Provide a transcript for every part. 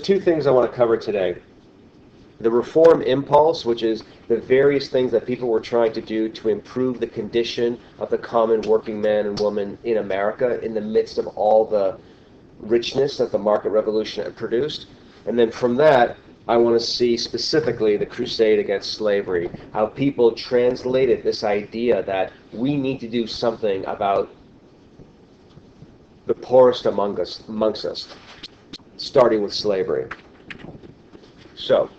two things I want to cover today. The reform impulse, which is the various things that people were trying to do to improve the condition of the common working man and woman in America in the midst of all the richness that the market revolution had produced. And then from that, I want to see specifically the crusade against slavery, how people translated this idea that we need to do something about the poorest amongst us, starting with slavery. So,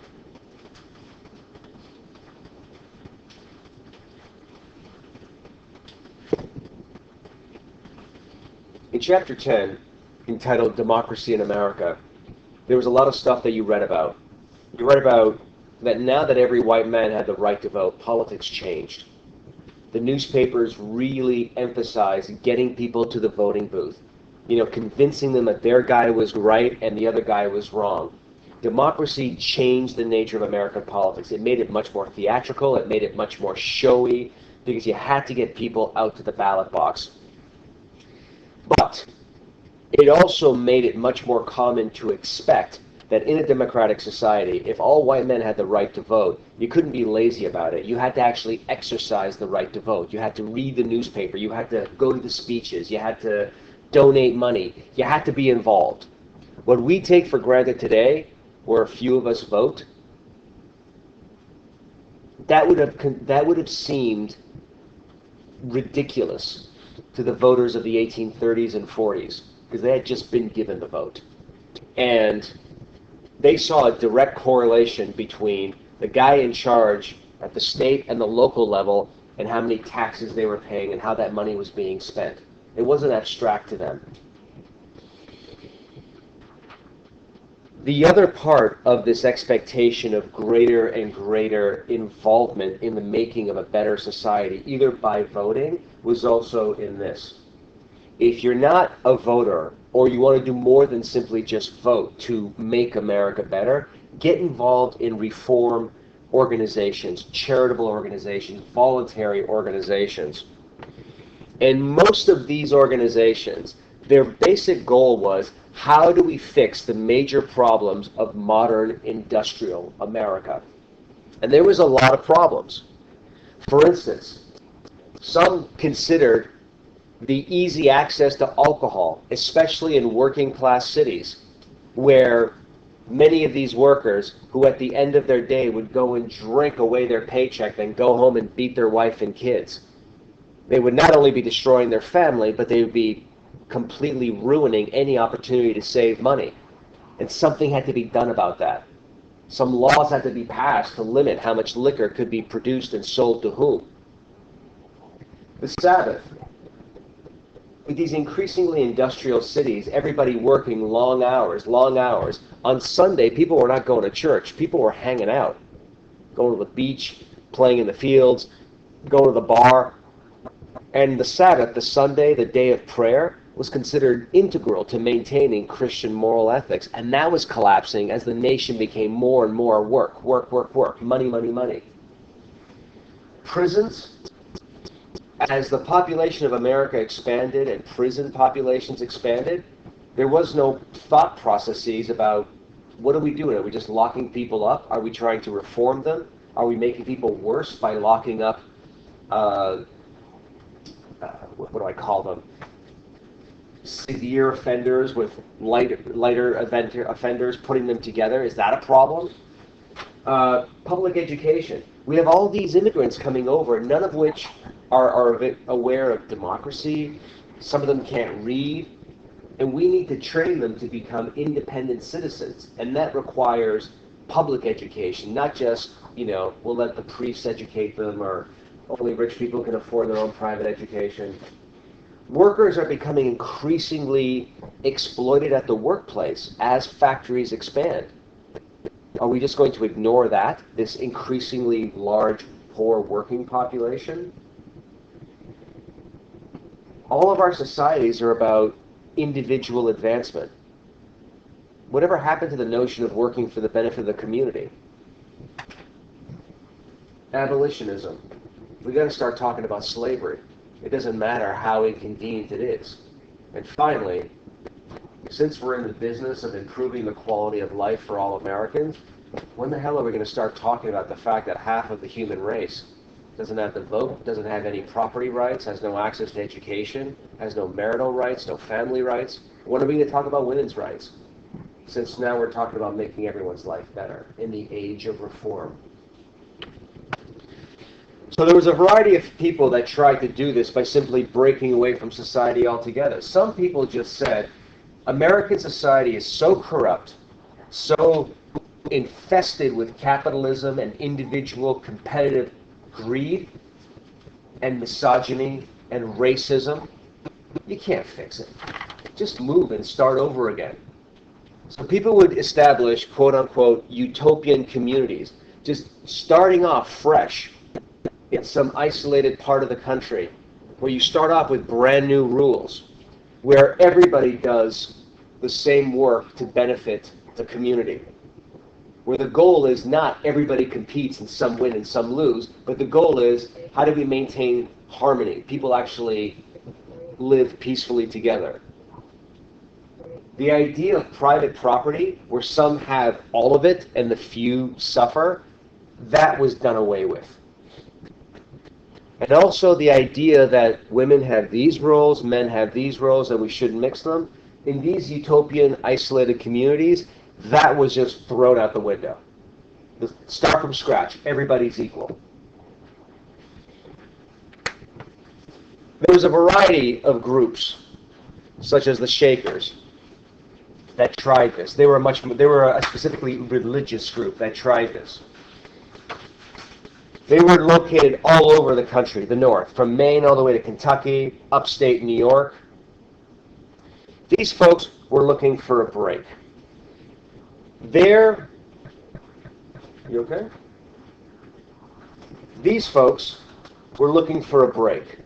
in chapter 10, entitled Democracy in America, there was a lot of stuff that you read about. You read about that now that every white man had the right to vote, politics changed. The newspapers really emphasized getting people to the voting booth, convincing them that their guy was right and the other guy was wrong. Democracy changed the nature of American politics. It made it much more theatrical. It made it much more showy because you had to get people out to the ballot box. But it also made it much more common to expect that in a democratic society, if all white men had the right to vote, you couldn't be lazy about it. You had to actually exercise the right to vote. You had to read the newspaper. You had to go to the speeches. You had to donate money. You had to be involved. What we take for granted today, where a few of us vote, that would have seemed ridiculous to the voters of the 1830s and 40s, because they had just been given the vote. And they saw a direct correlation between the guy in charge at the state and the local level and how many taxes they were paying and how that money was being spent. It wasn't abstract to them. The other part of this expectation of greater and greater involvement in the making of a better society, either by voting, was also in this. If you're not a voter, or you want to do more than simply just vote to make America better, get involved in reform organizations, charitable organizations, voluntary organizations. And most of these organizations, their basic goal was, how do we fix the major problems of modern industrial America? And there was a lot of problems. For instance, some considered the easy access to alcohol, especially in working class cities, where many of these workers who at the end of their day would go and drink away their paycheck, then go home and beat their wife and kids. They would not only be destroying their family, but they would be completely ruining any opportunity to save money. And something had to be done about that. Some laws had to be passed to limit how much liquor could be produced and sold to whom. The Sabbath. With these increasingly industrial cities, everybody working long hours. On Sunday, people were not going to church. People were hanging out, going to the beach, playing in the fields, going to the bar. And the Sabbath, the Sunday, the day of prayer, was considered integral to maintaining Christian moral ethics. And that was collapsing as the nation became more and more work, money. Prisons. As the population of America expanded and prison populations expanded, there was no thought processes about, what are we doing? Are we just locking people up? Are we trying to reform them? Are we making people worse by locking up, what do I call them? Severe offenders with lighter offenders, putting them together. Is that a problem? Public education. We have all these immigrants coming over, none of which are aware of democracy. Some of them can't read. And we need to train them to become independent citizens. And that requires public education, not just, we'll let the priests educate them, or only rich people can afford their own private education. Workers are becoming increasingly exploited at the workplace as factories expand. Are we just going to ignore that, this increasingly large, poor working population? All of our societies are about individual advancement. Whatever happened to the notion of working for the benefit of the community? Abolitionism. We've got to start talking about slavery. It doesn't matter how inconvenient it is. And finally, since we're in the business of improving the quality of life for all Americans, when the hell are we going to start talking about the fact that half of the human race doesn't have the vote, doesn't have any property rights, has no access to education, has no marital rights, no family rights? When are we going to talk about women's rights? Since now we're talking about making everyone's life better in the age of reform. So there was a variety of people that tried to do this by simply breaking away from society altogether. Some people just said, American society is so corrupt, so infested with capitalism and individual competitive greed and misogyny and racism, you can't fix it. Just move and start over again. So people would establish, quote-unquote, utopian communities, just starting off fresh in some isolated part of the country, where you start off with brand new rules, where everybody does the same work to benefit the community, where the goal is not everybody competes and some win and some lose, but the goal is how do we maintain harmony? People actually live peacefully together. The idea of private property, where some have all of it and the few suffer, that was done away with. And also the idea that women have these roles, men have these roles, and we shouldn't mix them. In these utopian, isolated communities, that was just thrown out the window. Start from scratch. Everybody's equal. There was a variety of groups, such as the Shakers, that tried this. They were a specifically religious group that tried this. They were located all over the country, the North, from Maine all the way to Kentucky, upstate New York. These folks were looking for a break. You okay? These folks were looking for a break.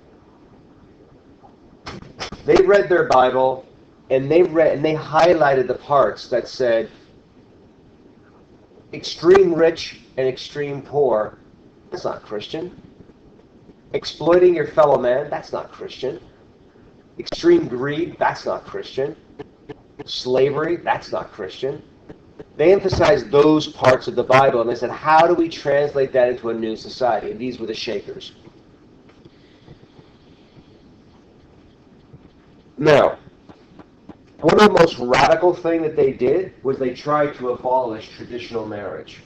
They read their Bible, and they highlighted the parts that said extreme rich and extreme poor. That's not Christian. Exploiting your fellow man, that's not Christian. Extreme greed, that's not Christian. Slavery, that's not Christian. They emphasized those parts of the Bible, and they said, how do we translate that into a new society? And these were the Shakers. Now, one of the most radical things that they did was they tried to abolish traditional marriage.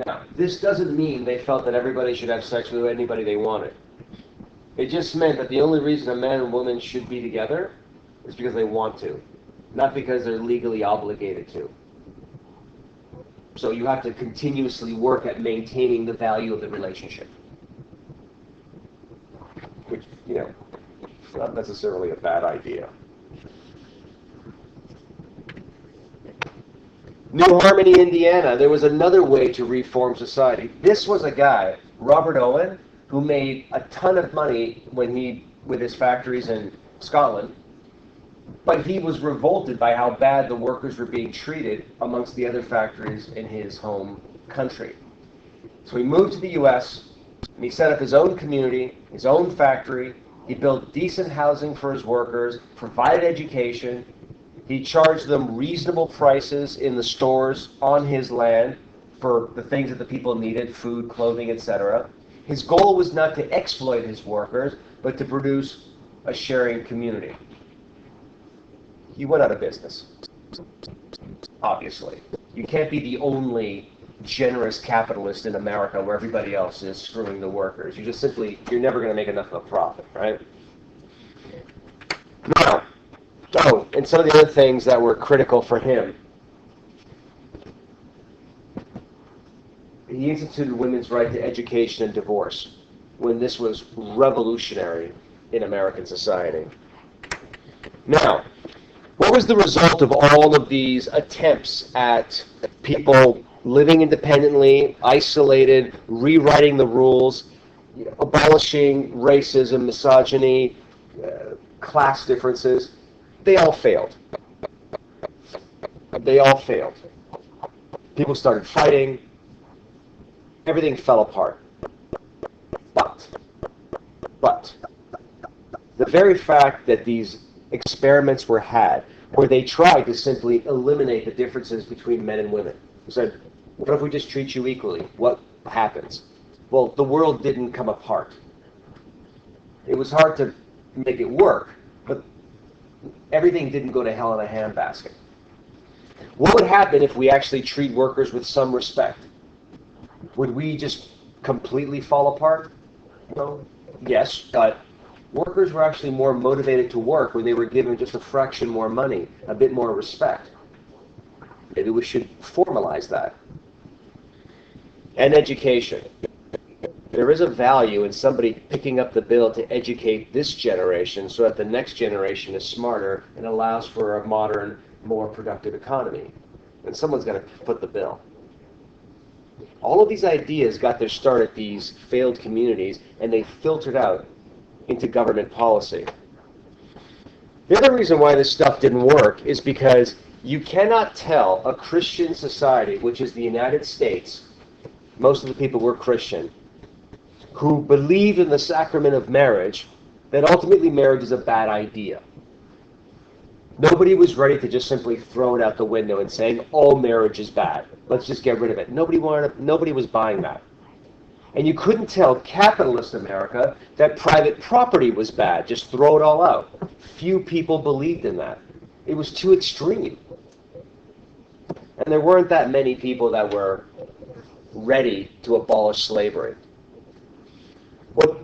Now, this doesn't mean they felt that everybody should have sex with anybody they wanted. It just meant that the only reason a man and woman should be together is because they want to, not because they're legally obligated to. So you have to continuously work at maintaining the value of the relationship. Which, is not necessarily a bad idea. New Harmony, Indiana, there was another way to reform society. This was a guy, Robert Owen, who made a ton of money with his factories in Scotland, but he was revolted by how bad the workers were being treated amongst the other factories in his home country. So he moved to the U.S., and he set up his own community, his own factory. He built decent housing for his workers, provided education. He charged them reasonable prices in the stores on his land for the things that the people needed, food, clothing, etc. His goal was not to exploit his workers, but to produce a sharing community. He went out of business, obviously. You can't be the only generous capitalist in America where everybody else is screwing the workers. You're never going to make enough of a profit, right? Now, and some of the other things that were critical for him. He instituted women's right to education and divorce when this was revolutionary in American society. Now, what was the result of all of these attempts at people living independently, isolated, rewriting the rules, abolishing racism, misogyny, class differences? They all failed. They all failed. People started fighting. Everything fell apart. But the very fact that these experiments were had where they tried to simply eliminate the differences between men and women. They said, what if we just treat you equally? What happens? Well, the world didn't come apart. It was hard to make it work, but everything didn't go to hell in a handbasket. What would happen if we actually treat workers with some respect? Would we just completely fall apart? Well, yes, but workers were actually more motivated to work when they were given just a fraction more money, a bit more respect. Maybe we should formalize that. And education. There is a value in somebody picking up the bill to educate this generation so that the next generation is smarter and allows for a modern, more productive economy. And someone's got to foot the bill. All of these ideas got their start at these failed communities, and they filtered out into government policy. The other reason why this stuff didn't work is because you cannot tell a Christian society, which is the United States, most of the people were Christian, who believed in the sacrament of marriage, that ultimately marriage is a bad idea. Nobody was ready to just simply throw it out the window and saying, all marriage is bad. Let's just get rid of it. Nobody was buying that. And you couldn't tell capitalist America that private property was bad. Just throw it all out. Few people believed in that. It was too extreme. And there weren't that many people that were ready to abolish slavery. Well,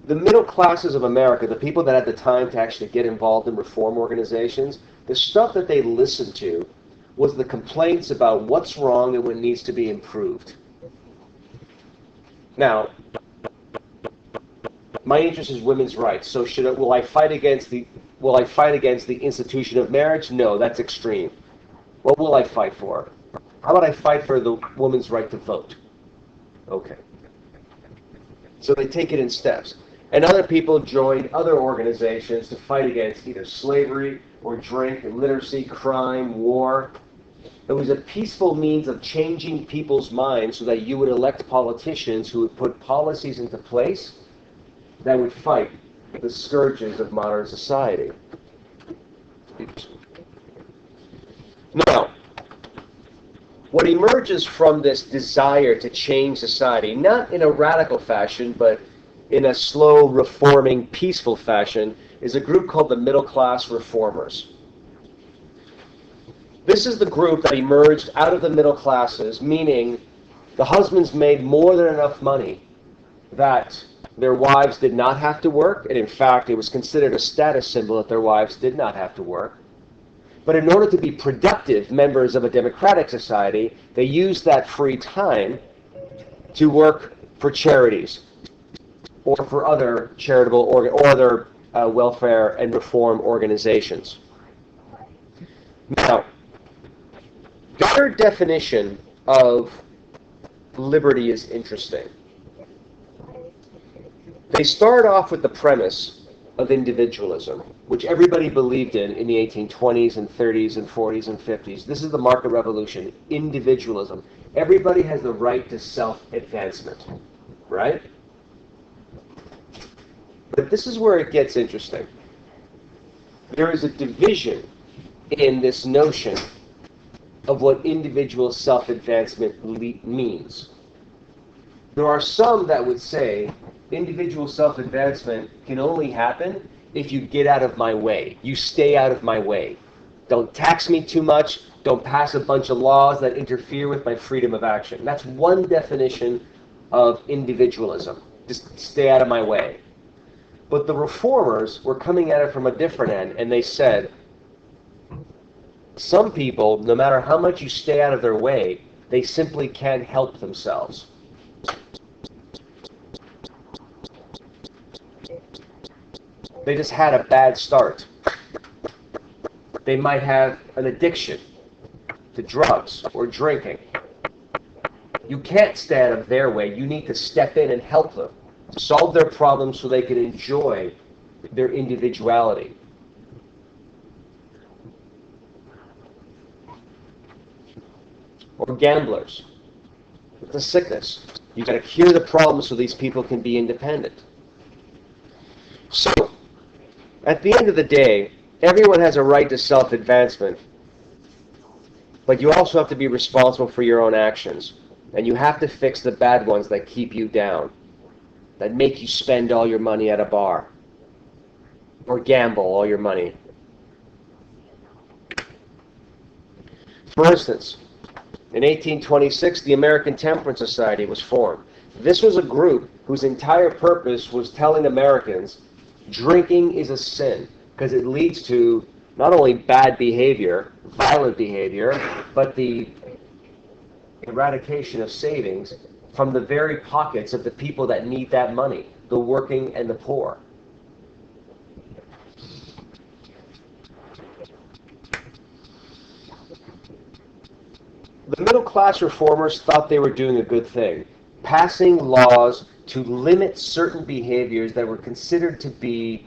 the middle classes of America, the people that had the time to actually get involved in reform organizations, the stuff that they listened to was the complaints about what's wrong and what needs to be improved. Now, my interest is women's rights. So will I fight against the institution of marriage? No, that's extreme. What will I fight for? How about I fight for the woman's right to vote? Okay. So they take it in steps. And other people joined other organizations to fight against either slavery or drink, illiteracy, crime, war. It was a peaceful means of changing people's minds so that you would elect politicians who would put policies into place that would fight the scourges of modern society. Now, what emerges from this desire to change society, not in a radical fashion, but in a slow, reforming, peaceful fashion, is a group called the Middle Class Reformers. This is the group that emerged out of the middle classes, meaning the husbands made more than enough money that their wives did not have to work, and in fact, it was considered a status symbol that their wives did not have to work. But in order to be productive members of a democratic society, they used that free time to work for charities or for other charitable or other welfare and reform organizations. Now, their definition of liberty is interesting. They start off with the premise of individualism, which everybody believed in the 1820s and 30s and 40s and 50s. This is the market revolution, individualism. Everybody has the right to self-advancement, right? But this is where it gets interesting. There is a division in this notion of what individual self-advancement means. There are some that would say individual self-advancement can only happen if you get out of my way. You stay out of my way. Don't tax me too much. Don't pass a bunch of laws that interfere with my freedom of action. That's one definition of individualism. Just stay out of my way. But the reformers were coming at it from a different end, and they said, some people, no matter how much you stay out of their way, they simply can't help themselves. They just had a bad start. They might have an addiction to drugs or drinking. You can't stay out of their way. You need to step in and help them, solve their problems so they can enjoy their individuality. Or gamblers. It's a sickness. You've got to cure the problem so these people can be independent. So, at the end of the day, Everyone has a right to self-advancement, but you also have to be responsible for your own actions. And you have to fix the bad ones that keep you down, that make you spend all your money at a bar, or gamble all your money. For instance, in 1826, the American Temperance Society was formed. This was a group whose entire purpose was telling Americans drinking is a sin because it leads to not only bad behavior, violent behavior, but the eradication of savings from the very pockets of the people that need that money, the working and the poor. The middle-class reformers thought they were doing a good thing, passing laws to limit certain behaviors that were considered to be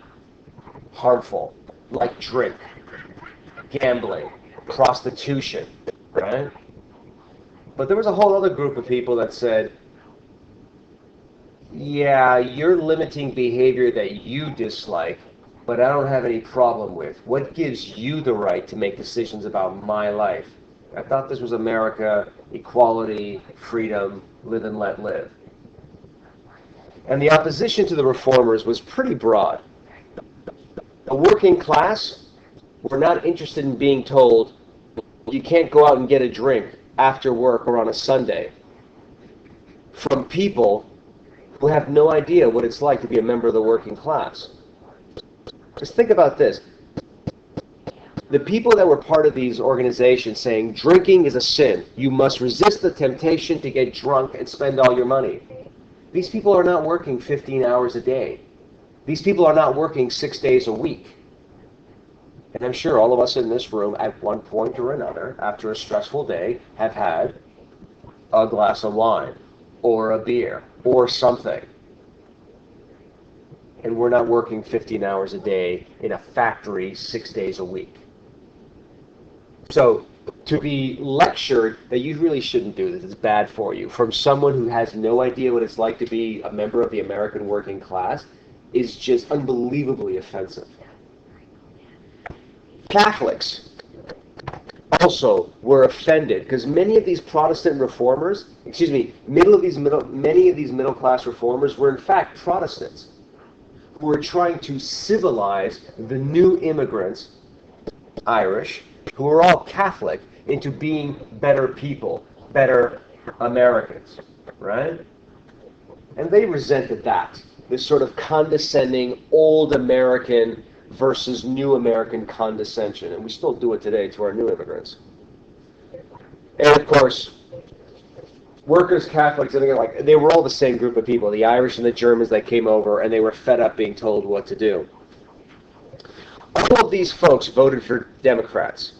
harmful, like drink, gambling, prostitution, right? But there was a whole other group of people that said, yeah, you're limiting behavior that you dislike, but I don't have any problem with. What gives you the right to make decisions about my life? I thought this was America, equality, freedom, live and let live. And the opposition to the reformers was pretty broad. The working class were not interested in being told, you can't go out and get a drink after work or on a Sunday, from people who have no idea what it's like to be a member of the working class. Just think about this. The people that were part of these organizations saying drinking is a sin, you must resist the temptation to get drunk and spend all your money. These people are not working 15 hours a day. These people are not working 6 days a week. And I'm sure all of us in this room at one point or another, after a stressful day, have had a glass of wine or a beer or something. And we're not working 15 hours a day in a factory 6 days a week. So to be lectured that you really shouldn't do this, it's bad for you, from someone who has no idea what it's like to be a member of the American working class is just unbelievably offensive. Catholics also were offended because many of these Protestant reformers, many of these middle-class reformers were in fact Protestants who were trying to civilize the new immigrants, Irish, who were all Catholic, into being better people, better Americans, right? And they resented that, this sort of condescending old American versus new American condescension, and we still do it today to our new immigrants. And of course, workers, Catholics, they were all the same group of people, the Irish and the Germans that came over, and they were fed up being told what to do. All of these folks voted for Democrats,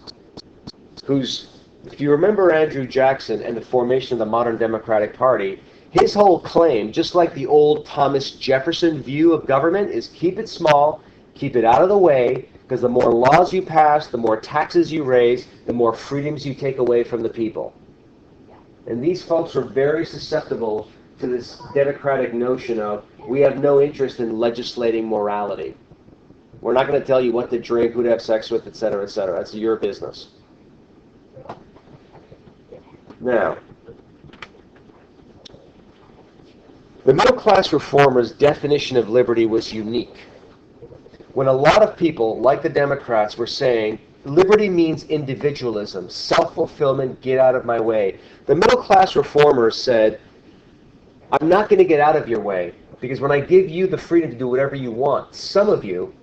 if you remember Andrew Jackson and the formation of the modern Democratic Party, his whole claim, just like the old Thomas Jefferson view of government, is keep it small, keep it out of the way, because the more laws you pass, the more taxes you raise, the more freedoms you take away from the people. And these folks are very susceptible to this democratic notion of, we have no interest in legislating morality. We're not going to tell you what to drink, who to have sex with, etc., etc. That's your business. Now, the middle-class reformers' definition of liberty was unique. When a lot of people, like the Democrats, were saying, liberty means individualism, self-fulfillment, get out of my way, the middle-class reformers said, I'm not going to get out of your way, because when I give you the freedom to do whatever you want, some of you,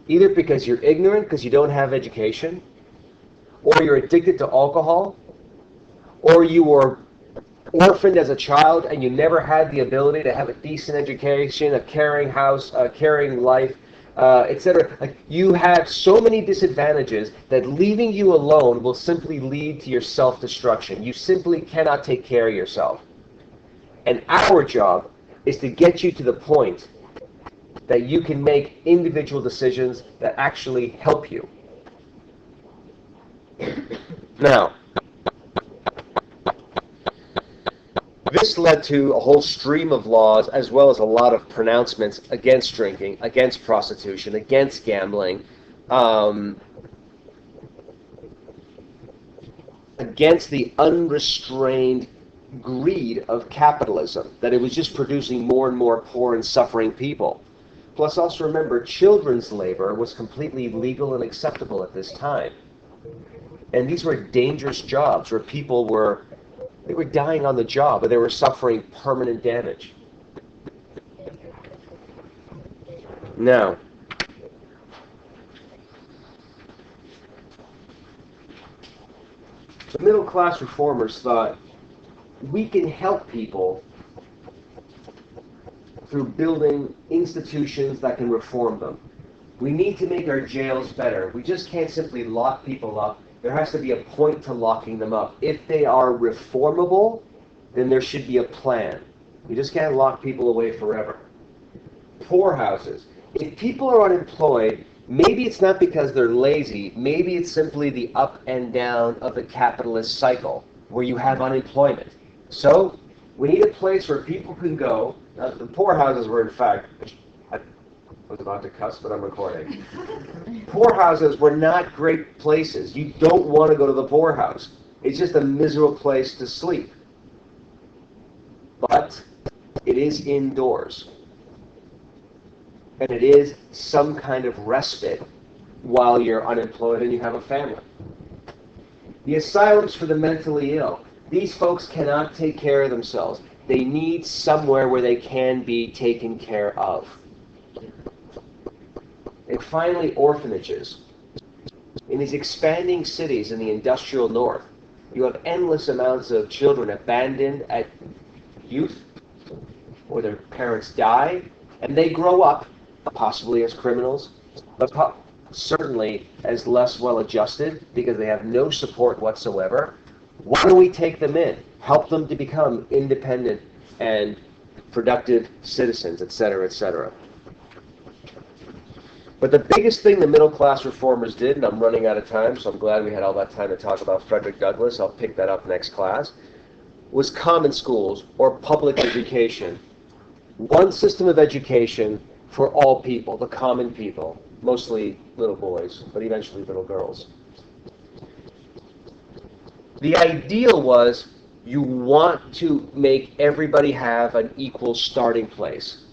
either because you're ignorant because you don't have education, or you're addicted to alcohol, or you were orphaned as a child and you never had the ability to have a decent education, a caring house, a caring life, etc. Like, you have so many disadvantages that leaving you alone will simply lead to your self-destruction. You simply cannot take care of yourself. And our job is to get you to the point that you can make individual decisions that actually help you. Now, this led to a whole stream of laws, as well as a lot of pronouncements against drinking, against prostitution, against gambling, against the unrestrained greed of capitalism, that it was just producing more and more poor and suffering people. Plus, also remember, children's labor was completely legal and acceptable at this time. And these were dangerous jobs where people were dying on the job, or they were suffering permanent damage. Now, the middle-class reformers thought, we can help people through building institutions that can reform them. We need to make our jails better. We just can't simply lock people up. There has to be a point to locking them up. If they are reformable, then there should be a plan. You just can't lock people away forever. Poorhouses. If people are unemployed, maybe it's not because they're lazy. Maybe it's simply the up and down of the capitalist cycle where you have unemployment. So we need a place where people can go. Now, the poorhouses were, in fact, I was about to cuss, but I'm recording. Poorhouses were not great places. You don't want to go to the poorhouse. It's just a miserable place to sleep. But it is indoors. And it is some kind of respite while you're unemployed and you have a family. The asylums for the mentally ill. These folks cannot take care of themselves. They need somewhere where they can be taken care of. And finally, orphanages. In these expanding cities in the industrial north, you have endless amounts of children abandoned at youth, or their parents die, and they grow up, possibly as criminals, but certainly as less well-adjusted because they have no support whatsoever. Why don't we take them in, help them to become independent and productive citizens, etc., etc.? But the biggest thing the middle-class reformers did, and I'm running out of time, so I'm glad we had all that time to talk about Frederick Douglass, I'll pick that up next class, was common schools, or public education. One system of education for all people, the common people, mostly little boys, but eventually little girls. The ideal was you want to make everybody have an equal starting place.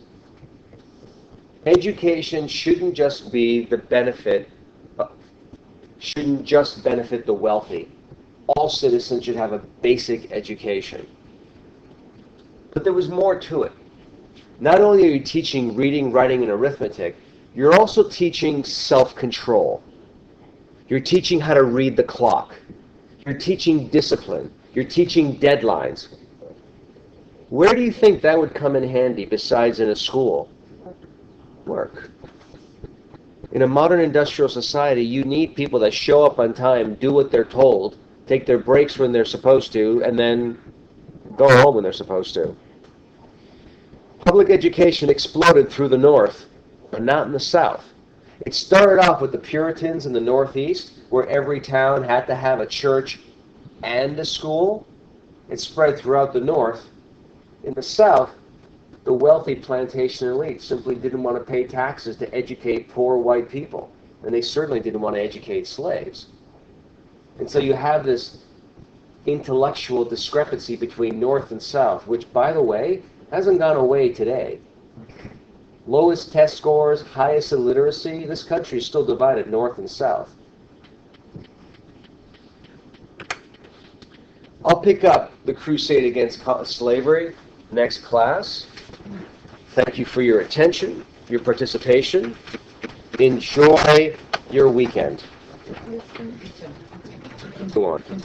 Education shouldn't just be the benefit, shouldn't just benefit the wealthy. All citizens should have a basic education. But there was more to it. Not only are you teaching reading, writing, and arithmetic, you're also teaching self-control. You're teaching how to read the clock. You're teaching discipline. You're teaching deadlines. Where do you think that would come in handy besides in a school? Work. In a modern industrial society, you need people that show up on time, do what they're told, take their breaks when they're supposed to, and then go home when they're supposed to. Public education exploded through the North, but not in the South. It started off with the Puritans in the Northeast, where every town had to have a church and a school. It spread throughout the North. In the South, the wealthy plantation elite simply didn't want to pay taxes to educate poor white people, and they certainly didn't want to educate slaves. And so you have this intellectual discrepancy between North and South, which, by the way, hasn't gone away today. Lowest test scores, highest illiteracy, this country is still divided North and South. I'll pick up the crusade against slavery next class. Thank you for your attention, your participation. Enjoy your weekend. Go on.